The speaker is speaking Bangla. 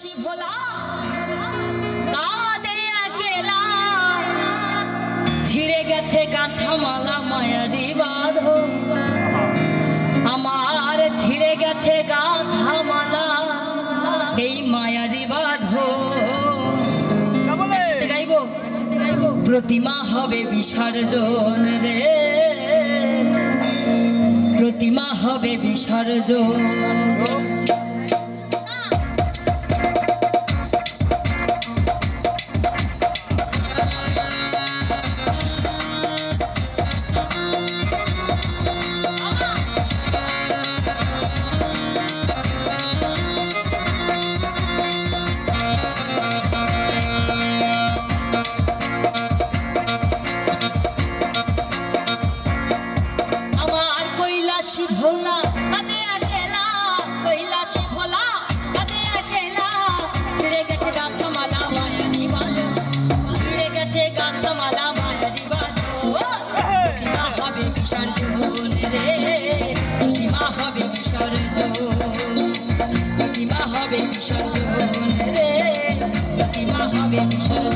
কৈলাসী ভোলা কাঁদে একলা, ছিঁড়ে গেছে গাঁথা মালা মায়ারি বাঁধন। আমার ছিঁড়ে গেছে গাঁথা মালা এই মায়ারি বাঁধন। একসাথে গাইবো, প্রতিমা হবে বিসর্জন রে, প্রতিমা হবে বিসর্জন। কৈলাসী ভোলা কাঁদে একলা, কৈলাসী ভোলা কাঁদে একলা, ছিঁড়ে গেছে গাঁথা মালা মায়ারি বাঁধন, ছিঁড়ে গেছে গাঁথা মালা মায়ারি বাঁধন। প্রতিমা হবে বিসর্জন রে, প্রতিমা হবে বিসর্জন, প্রতিমা হবে বিসর্জন রে, প্রতিমা হবে বিসর্জন।